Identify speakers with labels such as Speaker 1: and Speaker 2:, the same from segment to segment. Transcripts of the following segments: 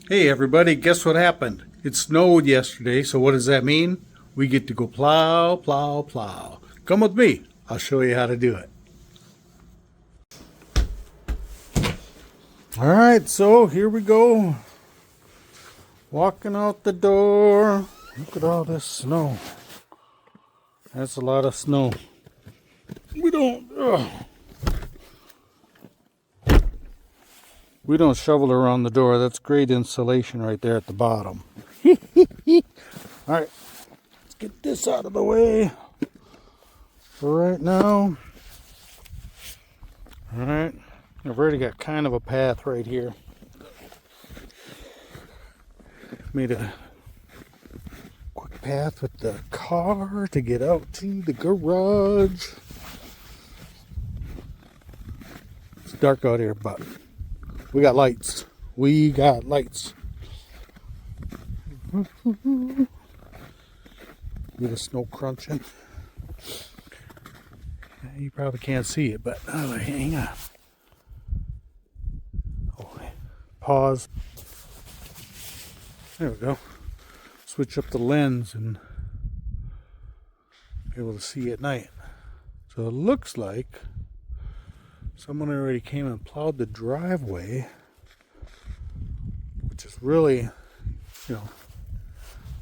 Speaker 1: Hey everybody, guess what happened? It snowed yesterday, so what does that mean? We get to go plow, plow, plow. Come with me, I'll show you how to do it. Alright, so here we go. Walking out the door. Look at all this snow. That's a lot of snow. We don't shovel around the door. That's great insulation right there at the bottom. Alright, let's get this out of the way for right now. Alright, I've already got kind of a path right here. Made a quick path with the car to get out to the garage. It's dark out here, but we got lights. We got lights. Get the snow crunching. You probably can't see it, but hang on. Oh, pause. There we go. Switch up the lens and be able to see at night. So it looks like someone already came and plowed the driveway, which is really,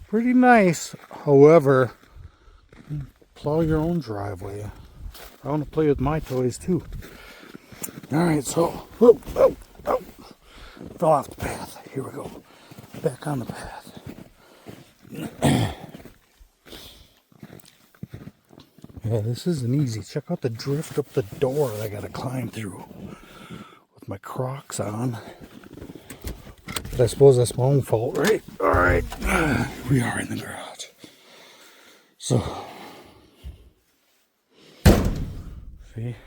Speaker 1: pretty nice. However, plow your own driveway. I want to play with my toys too. Alright, so, fell off the path. Here we go. Back on the path. Yeah, this isn't easy. Check out the drift up the door I gotta climb through with my Crocs on. But I suppose that's my own fault, right? Alright, we are in the garage. So, see?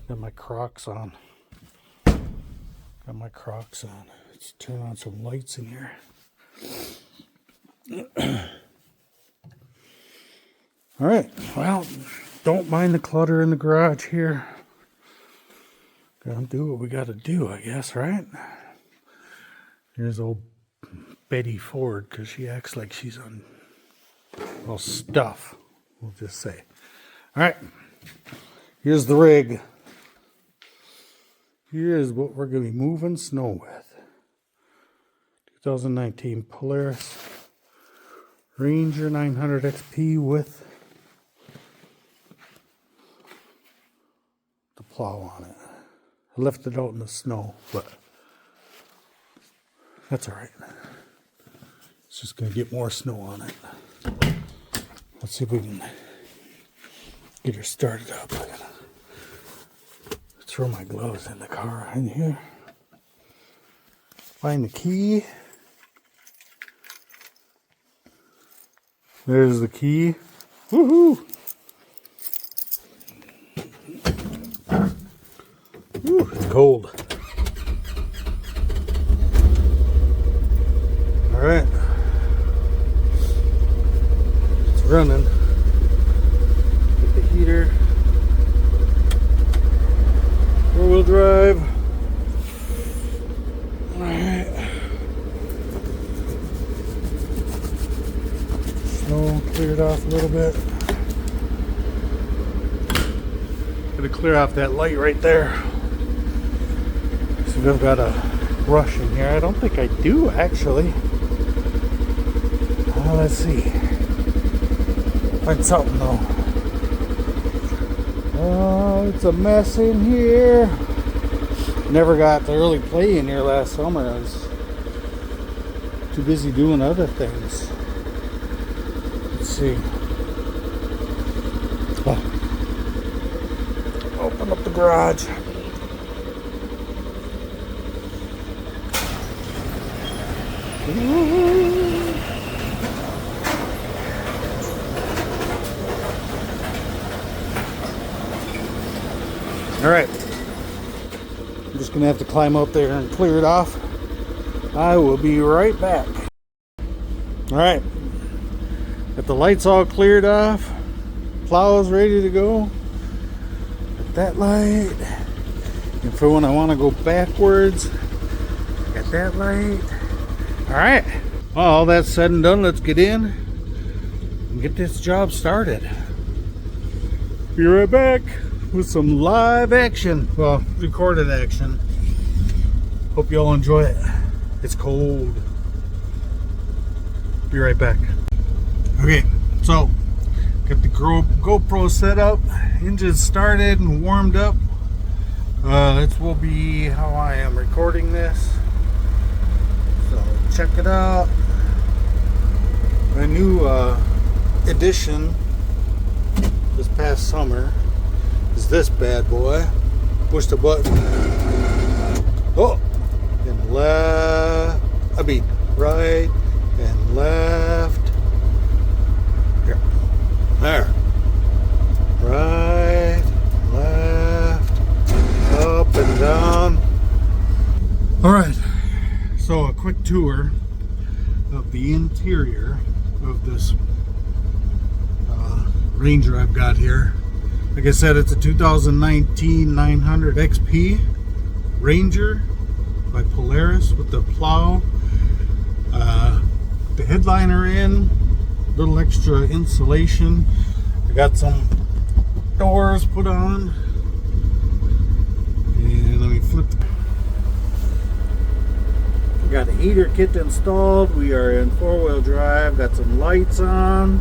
Speaker 1: Got my Crocs on. Let's turn on some lights in here. Alright, well, don't mind the clutter in the garage here. Gonna do what we gotta do, I guess, right? Here's old Betty Ford, because she acts like she's on, well, stuff, we'll just say. Alright, here's the rig. Here's what we're gonna be moving snow with. 2019 Polaris Ranger 900 XP with the plow on it. I left it out in the snow, but that's alright. It's just going to get more snow on it. Let's see if we can get her started up. I'm going to throw my gloves in the car in here. Find the key. There's the key. Woohoo! Ooh, it's cold. Alright. It's running. Get the heater. 4-wheel drive. Alright. Snow cleared off a little bit. Gonna clear off that light right there. So I've got a brush in here. I don't think I do actually. Let's see. Find something though. Oh, it's a mess in here. Never got to really play in here last summer. I was too busy doing other things. Let's see. Oh. Open up the garage. Alright, I'm just going to have to climb up there and clear it off. I will be right back. Alright, got the lights all cleared off. Plow is ready to go. Got that light. And for when I want to go backwards, Got that light. All right. Well, all that's said and done, let's get in and get this job started. Be right back with some live action. Well, recorded action. Hope you all enjoy it. It's cold. Be right back. Okay, so got the GoPro set up, engine started and warmed up. This will be how I am recording this. So check it out. My new addition this past summer is this bad boy. Push the button. Oh, and left. I mean right and left. Here, there. Right, left, up and down. All right. So a quick tour of the interior of this Ranger I've got here. Like I said, it's a 2019 900 XP Ranger by Polaris with the plow. The headliner in, little extra insulation. I got some doors put on. And let me flip the got a heater kit installed. We are in 4-wheel drive. Got some lights on.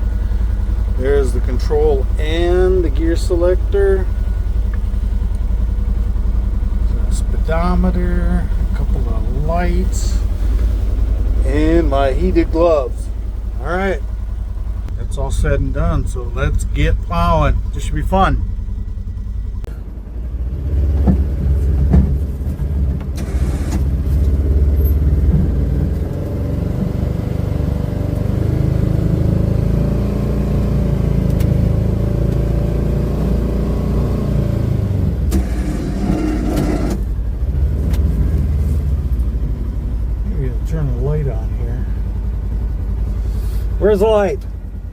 Speaker 1: There's the control and the gear selector. So speedometer, a couple of lights, and my heated gloves. All right, that's all said and done. So let's get plowing. This should be fun. Turn the light on here. Where's the light?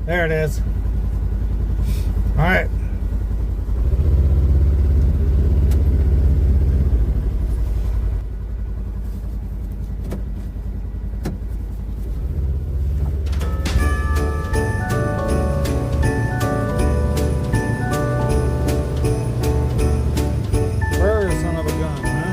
Speaker 1: There it is. All right. Son of a gun, huh?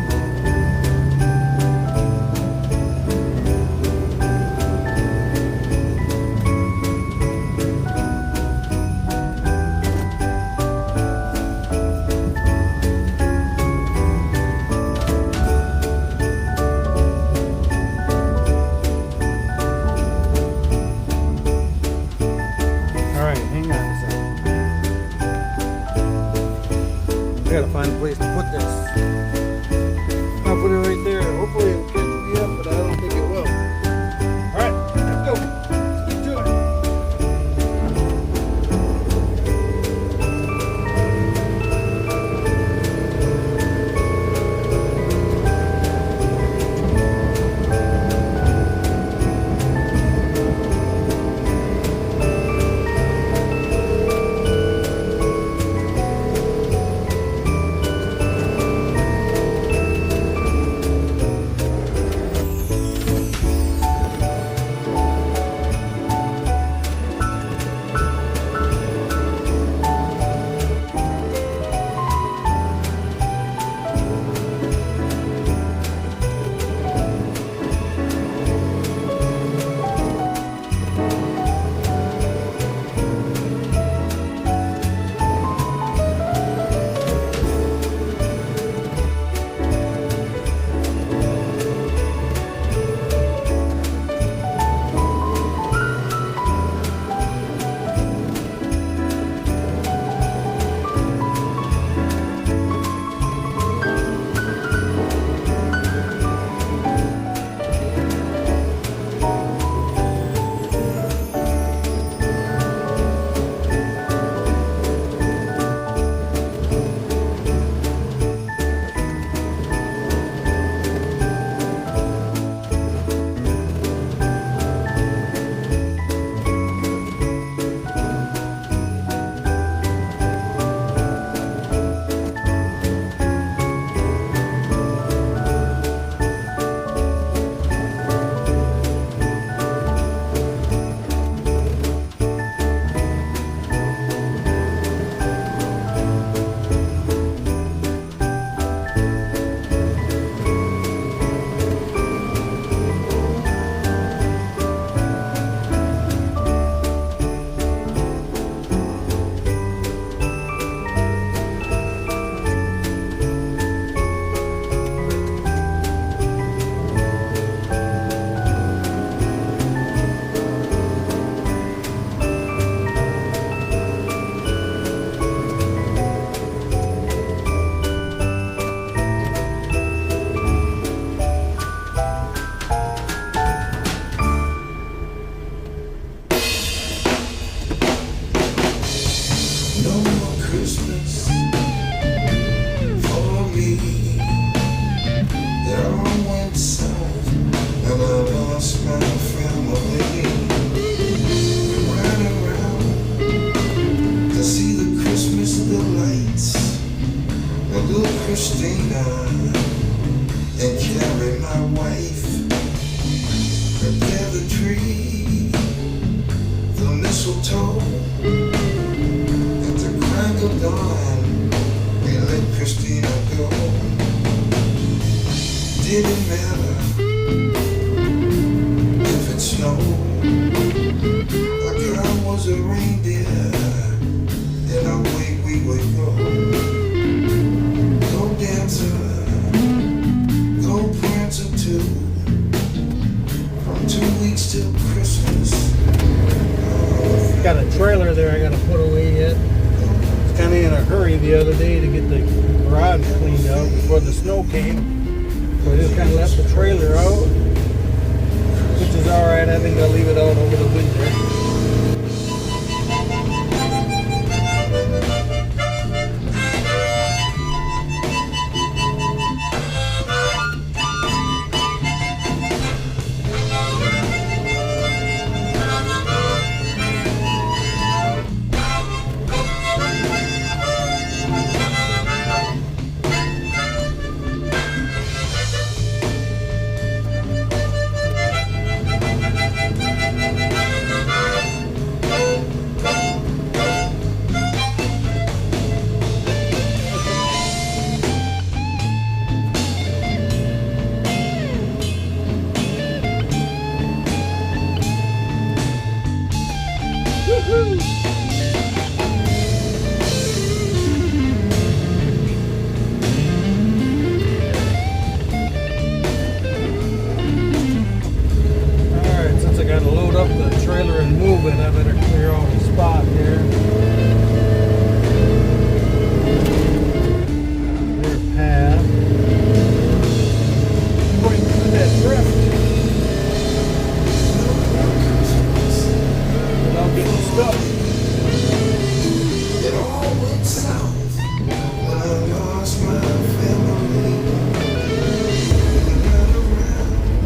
Speaker 2: down and carry my wife. Prepare the tree, the mistletoe, at the crack of dawn, we let Christina go. Didn't matter if it snowed. A girl was a reindeer, and away we would go. Go dancer, go prancer too. From 2 weeks till Christmas.
Speaker 1: Got a trailer there I gotta put away yet. Was kind of in a hurry the other day to get the garage cleaned out before the snow came. So I just kind of left the trailer out, which is alright. I think I'll leave it out over the winter. I better clear off the spot here. Clear path. Going through that drift. Without getting stuck.
Speaker 2: It all went south when I lost my family.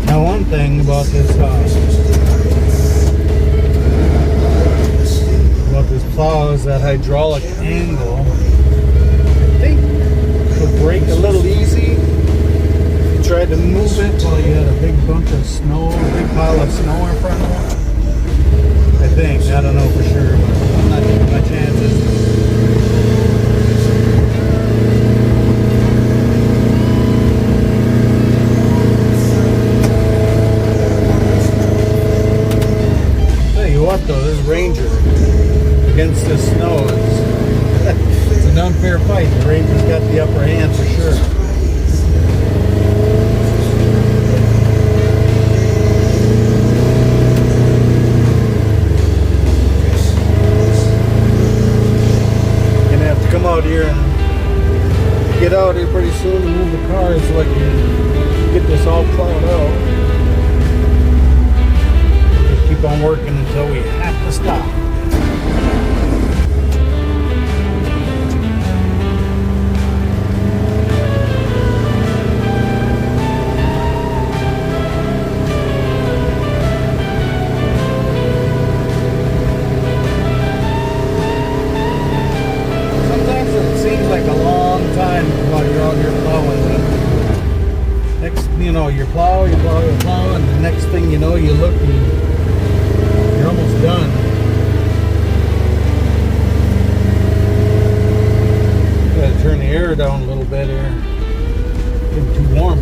Speaker 1: Now one thing about this plow is that hydraulic angle. I think it would break a little easy if you tried to move it while you had a big bunch of snow, a big pile of snow in front of it. I think. I don't know for sure, but I'm not taking my chances. Tell you what though, this Ranger against the snow, it's an unfair fight. The Ranger's got the upper hand for sure. Gonna have to come out here and get out here pretty soon and move the cars so I can get this all plowed out. Just keep on working until we have to stop. You plow, and the next thing you know, you look and you're almost done. Gotta turn the air down a little bit here. Getting too warm.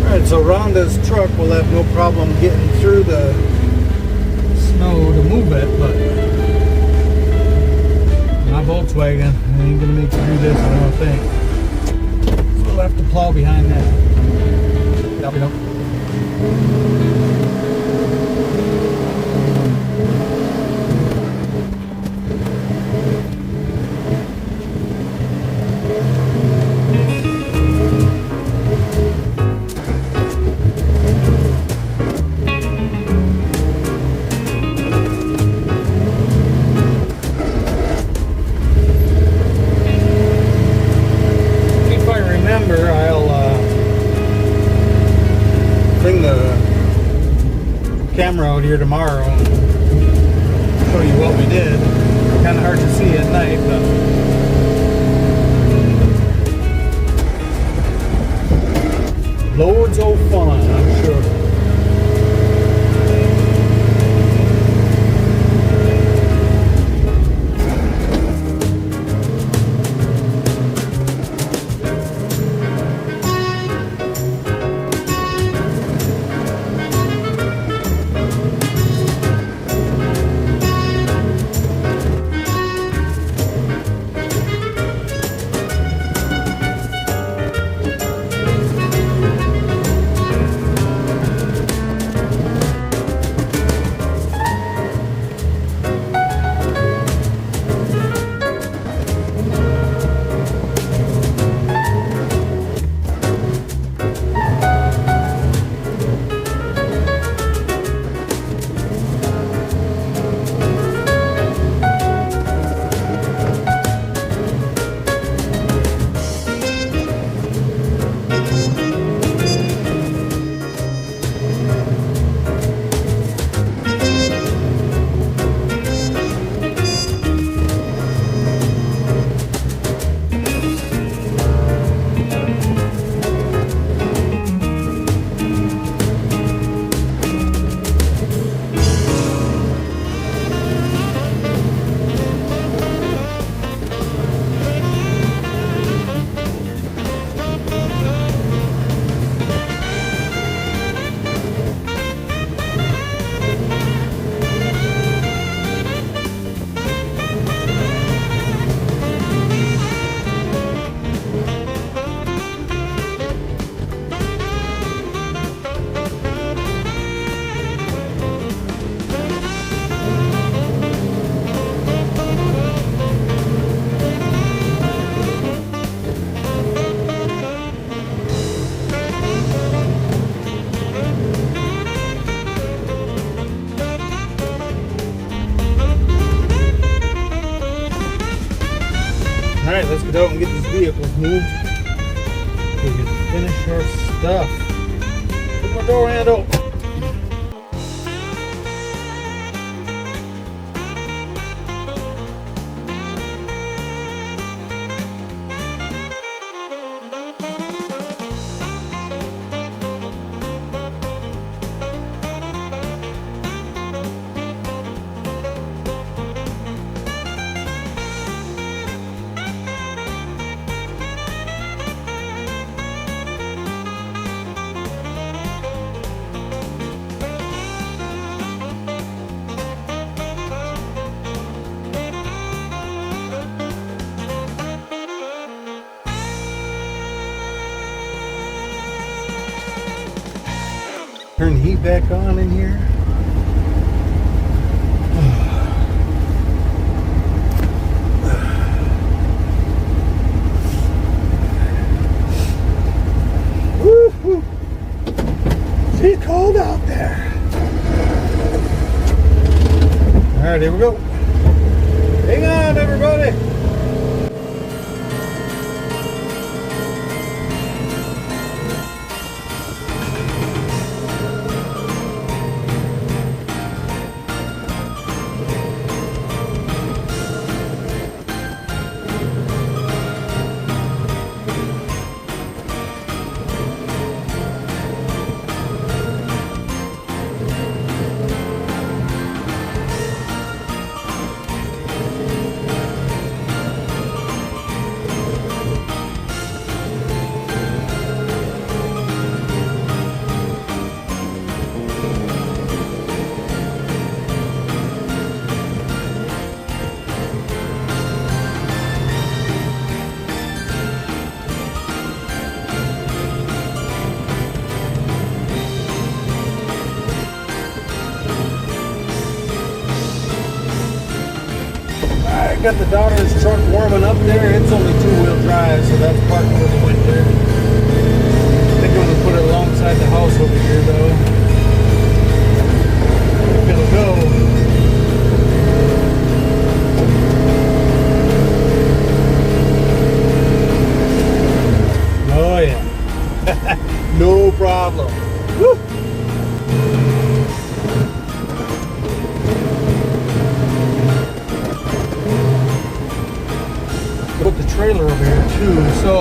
Speaker 1: Alright, so Rhonda's truck will have no problem getting through the snow to move it, but my Volkswagen ain't gonna make it through this, I don't think. So we'll have to plow behind that. Yep. camera out here tomorrow and show you what we did. Kind of hard to see at night, but loads of fun, I'm sure. Alright, let's get out and get these vehicles moved so we can finish our stuff. Put my door handle. Turn the heat back on in here. Woo-hoo. It's cold out there. All right, here we go. Hang on, everybody. Got the daughter's truck warming up there. It's only two-wheel drive, so that's parked for the winter. I think I'm gonna put it alongside the house over here, though. If it'll go. Oh yeah, no problem. Woo. put the trailer over here too, so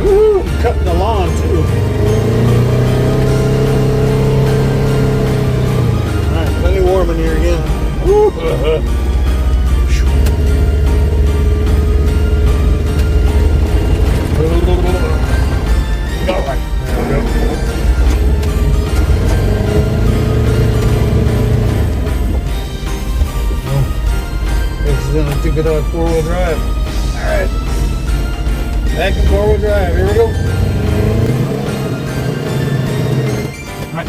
Speaker 1: ooh, cutting the lawn too. Alright, plenty warm in here again. Woo. Alright, there we go. This is gonna have to get out 4-wheel drive. Alright. Back in 4-wheel drive, here we go. Alright.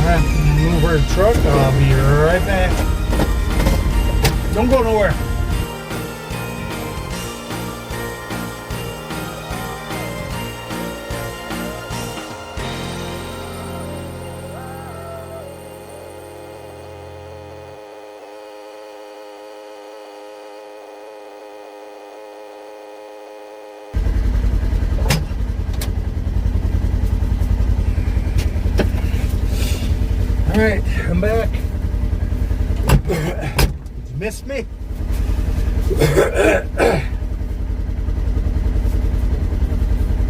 Speaker 1: Alright, move our truck. I'll be right back. Don't go nowhere. All right, I'm back. Did you miss me?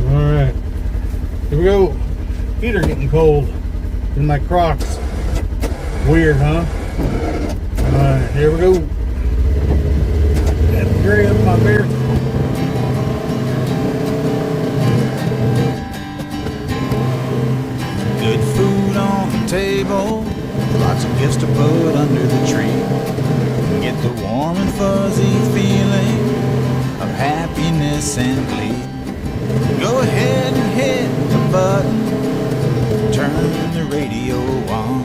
Speaker 1: All right, here we go. Feet are getting cold in my Crocs. Weird, huh? All right, here we go. Got to hurry up my beer.
Speaker 3: Good food on the table, lots of gifts to put under the tree. Get the warm and fuzzy feeling of happiness and glee. Go ahead and hit the button, turn the radio on.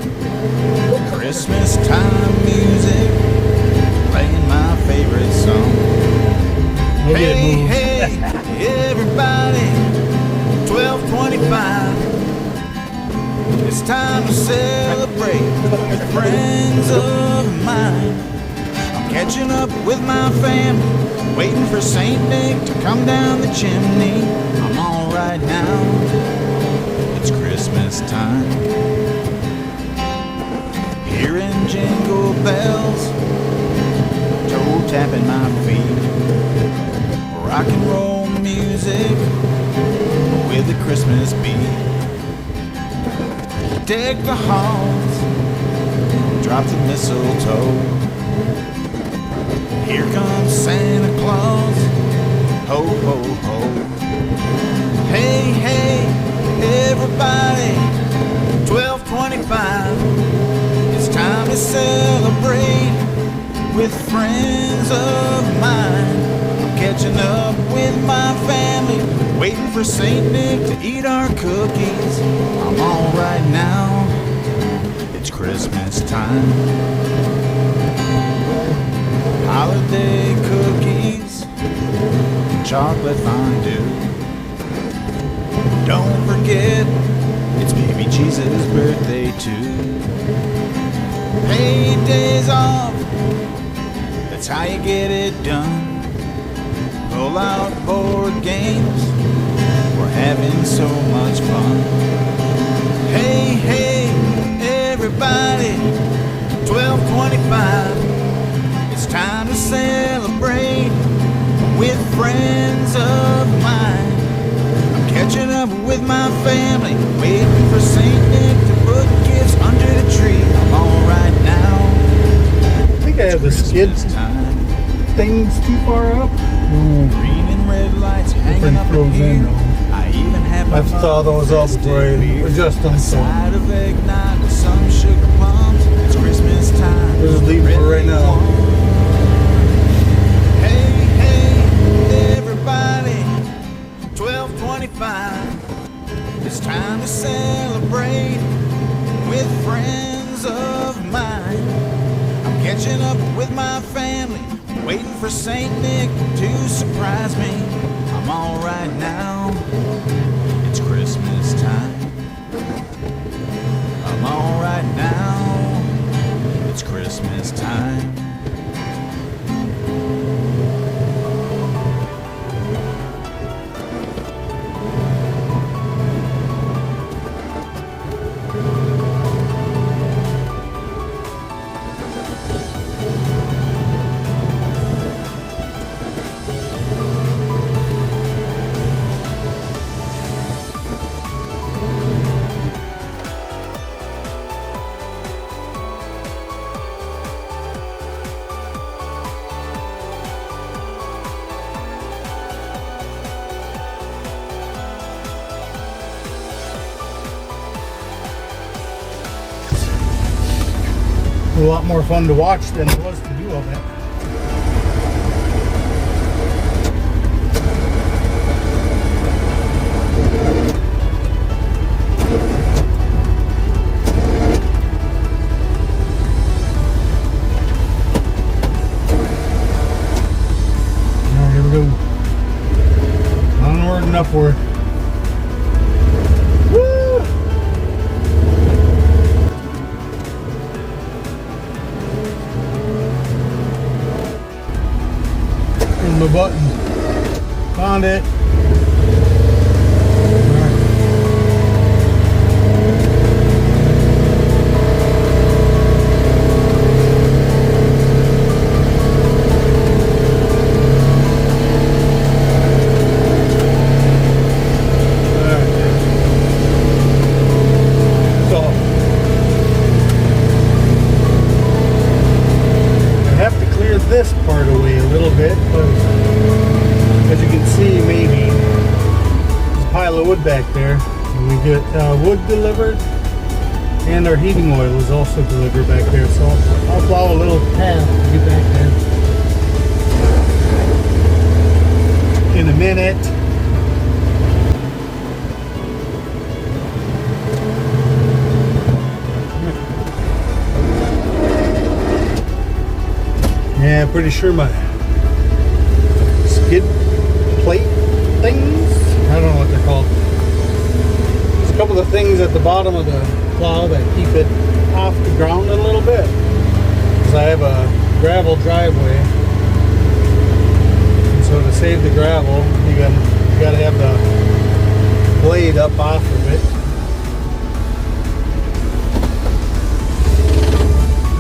Speaker 3: Christmas time music, playing my favorite song. Hey, hey, everybody, 12:25. It's time to celebrate with friends of mine. I'm catching up with my family, waiting for Saint Nick to come down the chimney. I'm all right now, it's Christmas time. Hearing jingle bells, toe tapping my feet. Rock and roll music with a Christmas beat. Deck the halls, drop the mistletoe. Here comes Santa Claus, ho ho ho. Hey hey, everybody, 12:25. It's time to celebrate with friends of mine. I'm catching up with my family, waiting for Saint Nick to eat our cookies. I'm all right now, it's Christmas time. Holiday cookies, chocolate fondue. Don't forget, it's baby Jesus' birthday too. Paid days off, that's how you get it done. Pull out board games, we're having so much fun. Hey, hey, everybody, 12:25. It's time to celebrate with friends of mine. I'm catching up with my family, waiting for Saint Nick to put gifts under the tree. I'm all right now.
Speaker 1: I think I have the skid
Speaker 3: time.
Speaker 1: things too far up.
Speaker 3: Green and red lights hanging up in here. I even have my
Speaker 1: I've thought those up before I adjust them.
Speaker 3: a
Speaker 1: So
Speaker 3: side of eggnog with some sugar plums. It's Christmas time.
Speaker 1: we'll just leave it for right now.
Speaker 3: Hey, hey, everybody, 12:25. It's time to celebrate with friends of mine. I'm catching up with my family, waiting for Saint Nick to surprise me. I'm all right now, it's Christmas time. I'm all right now, it's Christmas time.
Speaker 1: a lot more fun to watch than it was to do all that. Now here we go. Onward and upward. My button. Found it. This part away a little bit, because as you can see, maybe there's a pile of wood back there. And we get wood delivered, and our heating oil is also delivered back there. So I'll plow a little path to get back there in a minute. Yeah, pretty sure my skid plate things, I don't know what they're called. There's a couple of things at the bottom of the plow that keep it off the ground a little bit. Because I have a gravel driveway. And so to save the gravel, you gotta have the blade up off of it.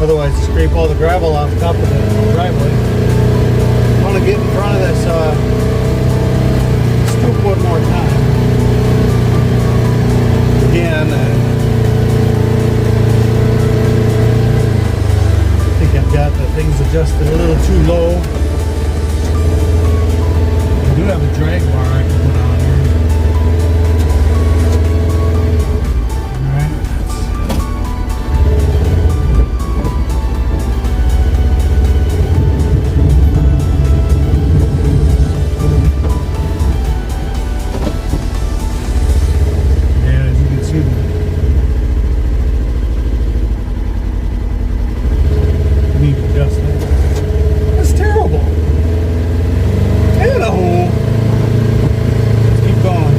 Speaker 1: Otherwise, you scrape all the gravel off the top of the driveway. I want to get in front of this scoop one more time. Again, I think I've got the things adjusted a little too low. I do have a drag bar I can put on here. That's terrible. And a hole. Let's keep going.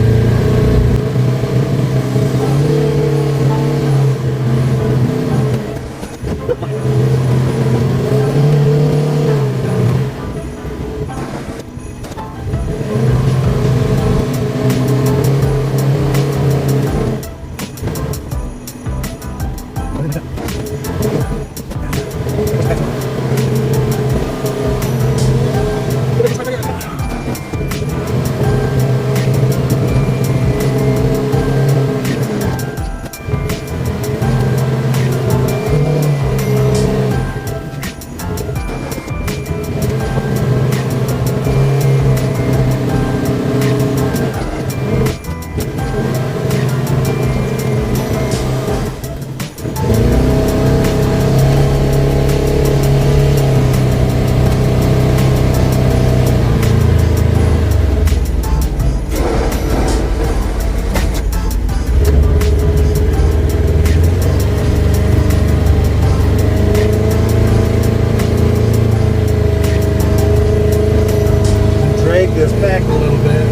Speaker 1: This back a little bit.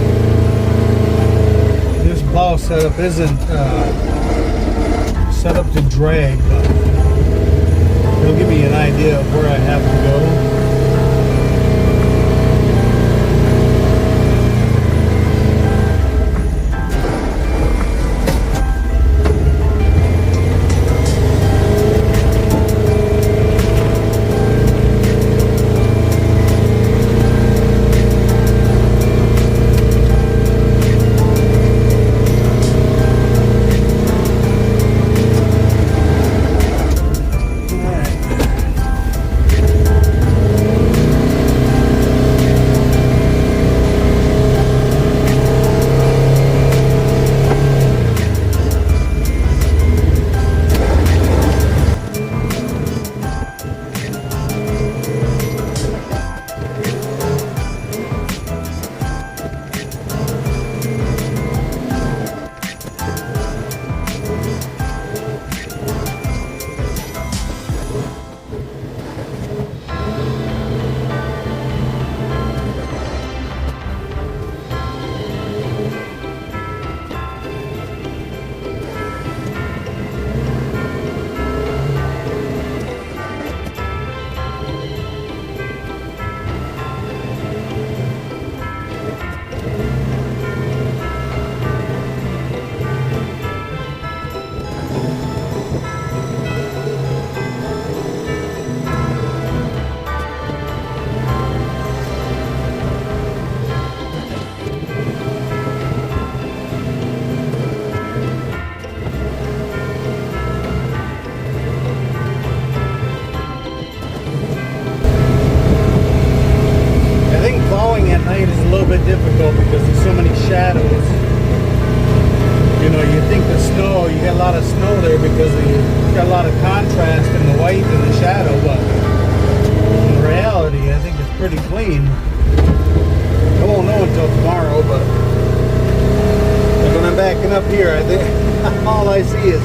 Speaker 1: This plow setup isn't set up to drag, but it'll give me an idea of where I have to go. plowing at night is a little bit difficult because there's so many shadows. You know, you think the snow, you got a lot of snow there because you got a lot of contrast in the white and the shadow, but in reality, I think it's pretty clean. I won't know until tomorrow, but when I'm backing up here, I think all I see is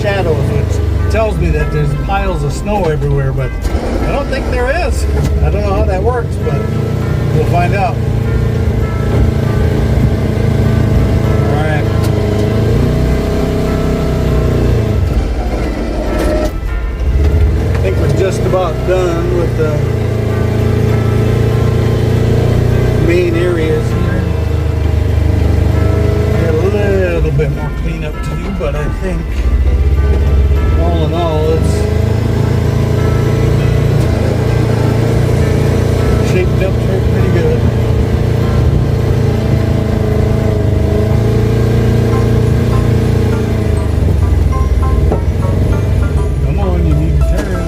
Speaker 1: shadows, which tells me that there's piles of snow everywhere, but I don't think there is. I don't know how that works, but we'll find out. Alright. I think we're just about done with the main areas here. Got a little bit more cleanup to do, but I think all in all, it's shaped up pretty good. Come on, you need to turn.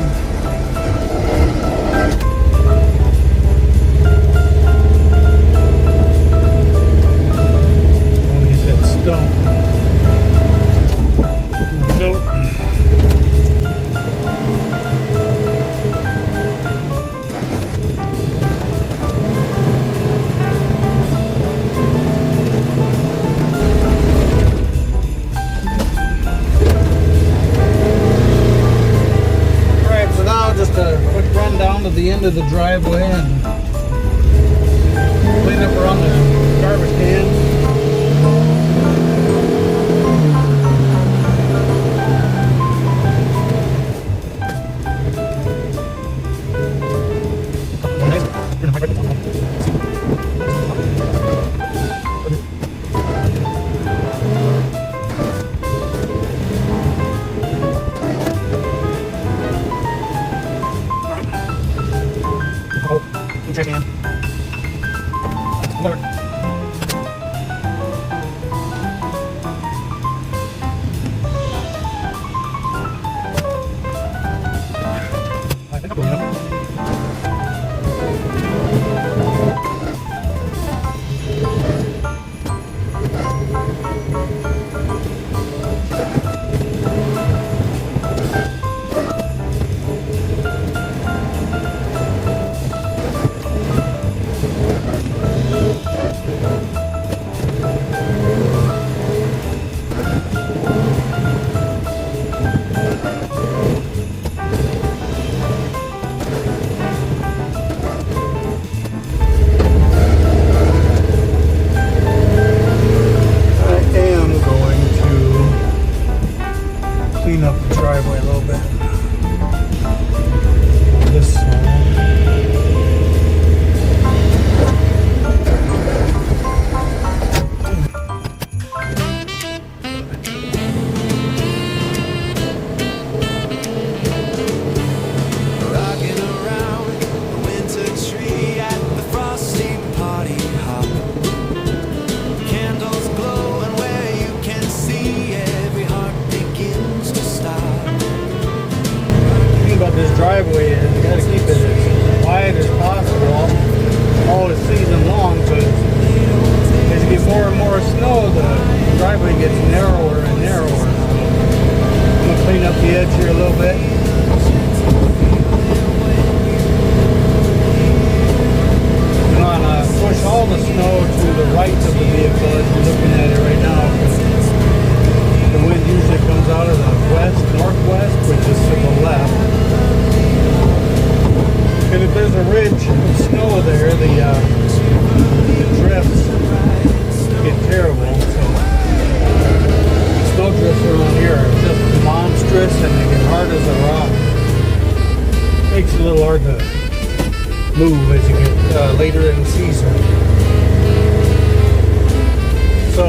Speaker 1: I want to get that stone. Nope. To the end of the driveway and clean up around the garbage cans. Check in. Lord. I think I'm going up. Clean up the driveway a little bit. This
Speaker 2: Rocking around the winter tree at the frosty party hop. Candles glowing where you can see every heart begins to stop.
Speaker 1: The thing about this driveway is you gotta keep it as wide as possible all the season long, but as you get more and more snow, the driveway gets narrower and narrower. So I'm gonna clean up the edge here a little bit. I'm gonna push all the snow to the right of the vehicle as you're looking at it right now. The wind usually comes out of the northwest, which is to the left. And if there's a ridge of snow there, the drifts get terrible. So snow drifts around here are just monstrous and they get hard as a rock. Makes it a little hard to move as you get later in the season. So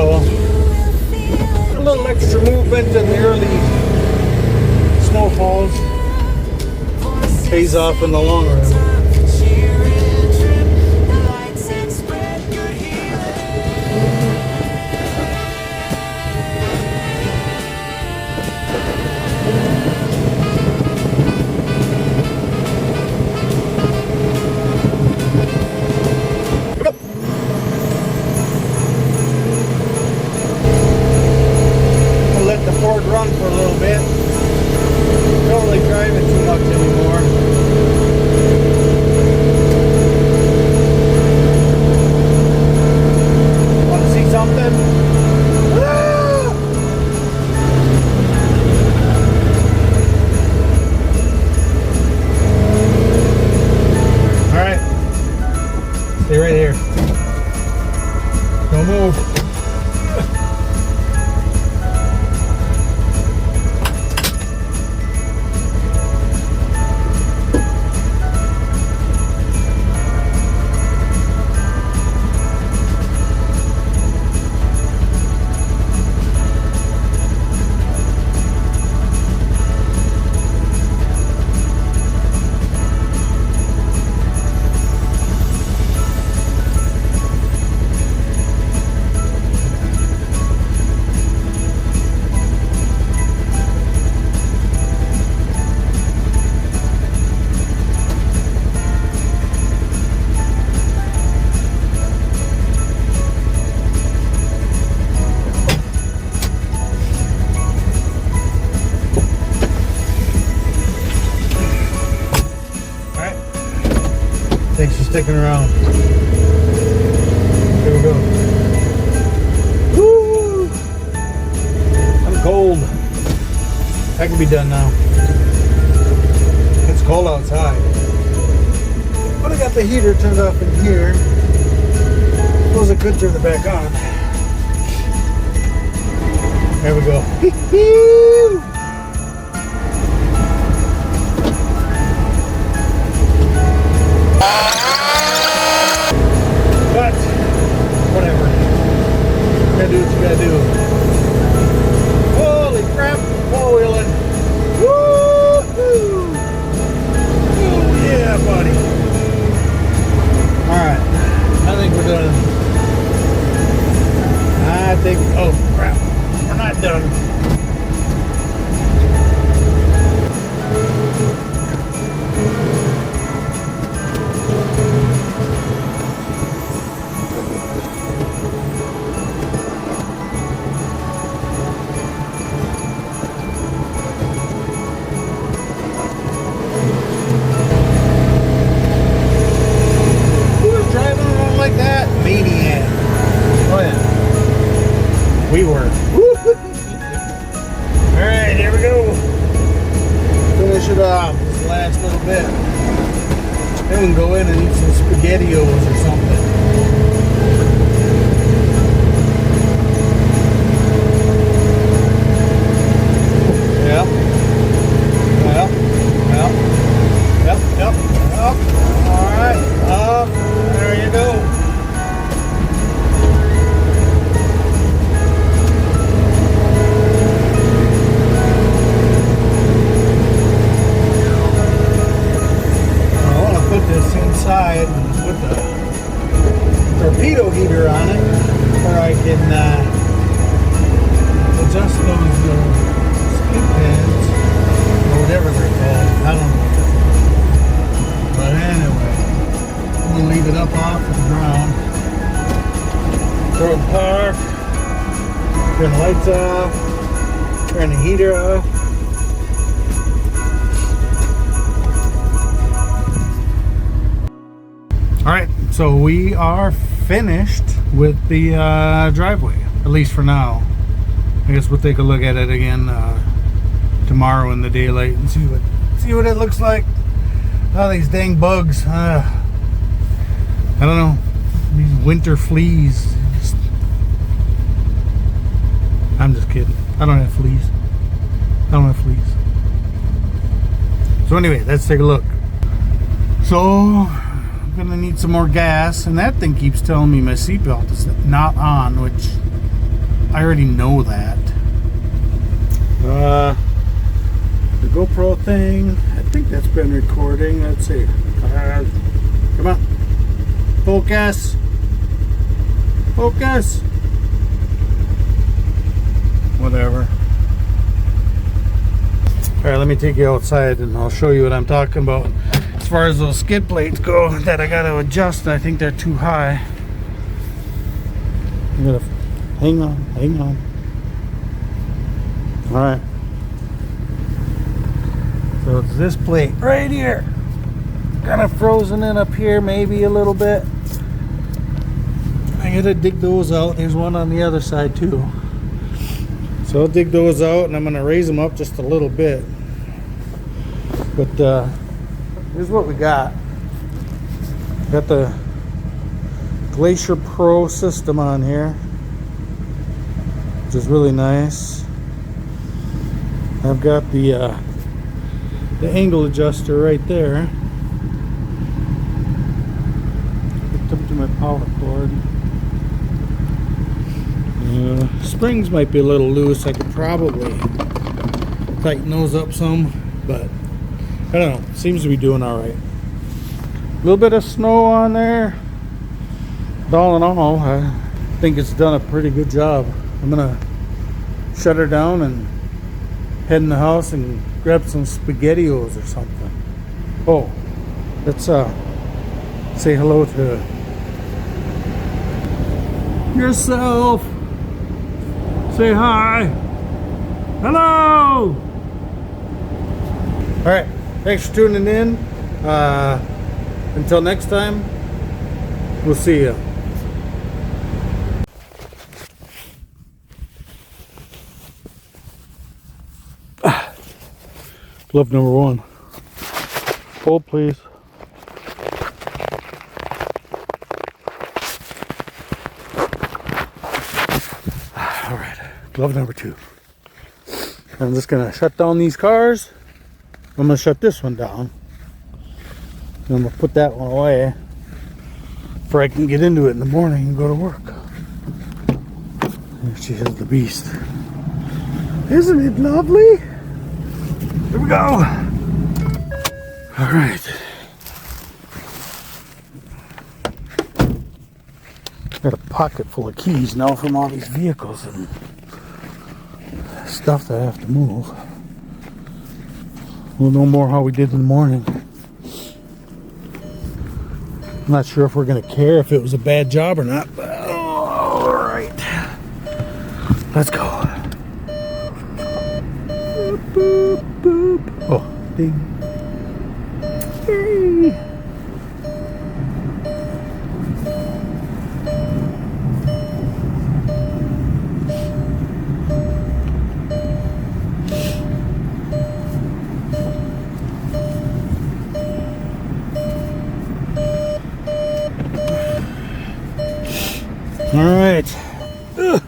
Speaker 1: a little extra movement in the early snowfalls pays off in the long run. Thanks for sticking around. Here we go. Woo! I'm cold. That can be done now. It's cold outside. But I got the heater turned off in here. Suppose I could turn it back on. There we go. But whatever. You gotta do what you gotta do. Holy crap! Four wheeling. Woo-hoo! Oh yeah, buddy. All right. I think we're done. I think. Oh crap! We're not done. We were. Alright, here we go. Finish it off this last little bit. Then we can go in and eat some SpaghettiOs or something. Yep. Alright, up. There you go. Inside and put the torpedo heater on it, where I can adjust those skid pads or whatever they're called. I don't know. But anyway, I'm gonna leave it up off the ground. Throw the car, turn the lights off, turn the heater off. Alright, so we are finished with the driveway, at least for now. I guess we'll take a look at it again tomorrow in the daylight and see what it looks like. Oh, these dang bugs. I don't know. These winter fleas. I'm just kidding. I don't have fleas. So anyway, let's take a look. So gonna need some more gas, and that thing keeps telling me my seatbelt is not on, which I already know that. The GoPro thing, I think that's been recording. Let's see. Come on, focus. Whatever. All right, let me take you outside and I'll show you what I'm talking about. As far as those skid plates go that I got to adjust, I think they're too high. I'm gonna hang on. All right. So it's this plate right here. Kind of frozen in up here, maybe a little bit. I gotta dig those out. There's one on the other side too. So I'll dig those out and I'm gonna raise them up just a little bit. But here's what we got. Got the Glacier Pro System on here, which is really nice. I've got the angle adjuster right there. Hooked up to my power cord. Springs might be a little loose. I could probably tighten those up some, but I don't know. Seems to be doing all right. A little bit of snow on there. But all in all, I think it's done a pretty good job. I'm gonna shut her down and head in the house and grab some SpaghettiOs or something. Oh, let's say hello to yourself. Say hi. Hello. All right. Thanks for tuning in. Until next time, we'll see you. Glove number 1. Hold, please. All right, glove number 2. I'm just gonna shut down these cars. I'm gonna shut this one down. And I'm gonna put that one away before I can get into it in the morning and go to work. There she is, the beast. Isn't it lovely? Here we go. All right. Got a pocket full of keys now from all these vehicles and stuff that I have to move. We'll know more how we did in the morning. I'm not sure if we're going to care if it was a bad job or not, but all right. Let's go. Boop, boop, boop. Oh, ding. Yay. All right. Ugh.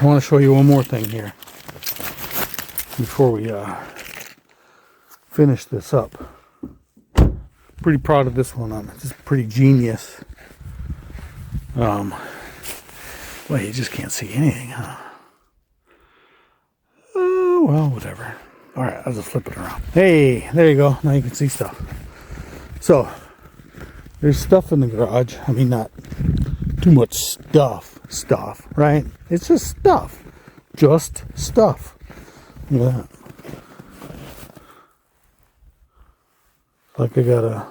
Speaker 1: I want to show you one more thing here before we finish this up. Pretty proud of this one. It's just pretty genius. Well, you just can't see anything, huh? Oh, well, whatever. All right, I'll just flip it around. Hey, there you go. Now you can see stuff. So, there's stuff in the garage. I mean, not too much stuff, right? It's just stuff. Just stuff. Look at that. Like I got a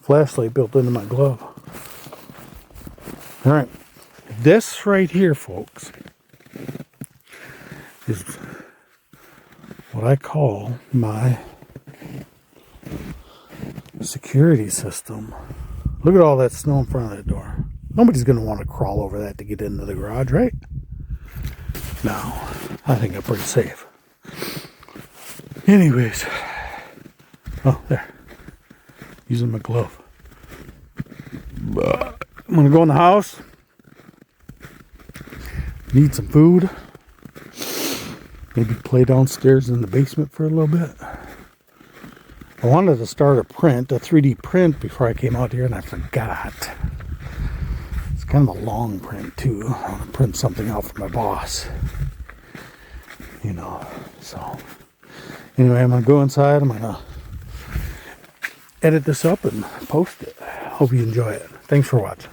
Speaker 1: flashlight built into my glove. All right. This right here, folks, is what I call my security system. Look at all that snow in front of that door. Nobody's going to want to crawl over that to get into the garage, right? No, I think I'm pretty safe. Anyways. Oh, there. Using my glove. I'm going to go in the house. Need some food. Maybe play downstairs in the basement for a little bit. I wanted to start a 3D print before I came out here, and I forgot. It's kind of a long print too. I want to print something out for my boss. You know, so anyway, I'm going to go inside. I'm going to edit this up and post it. Hope you enjoy it. Thanks for watching.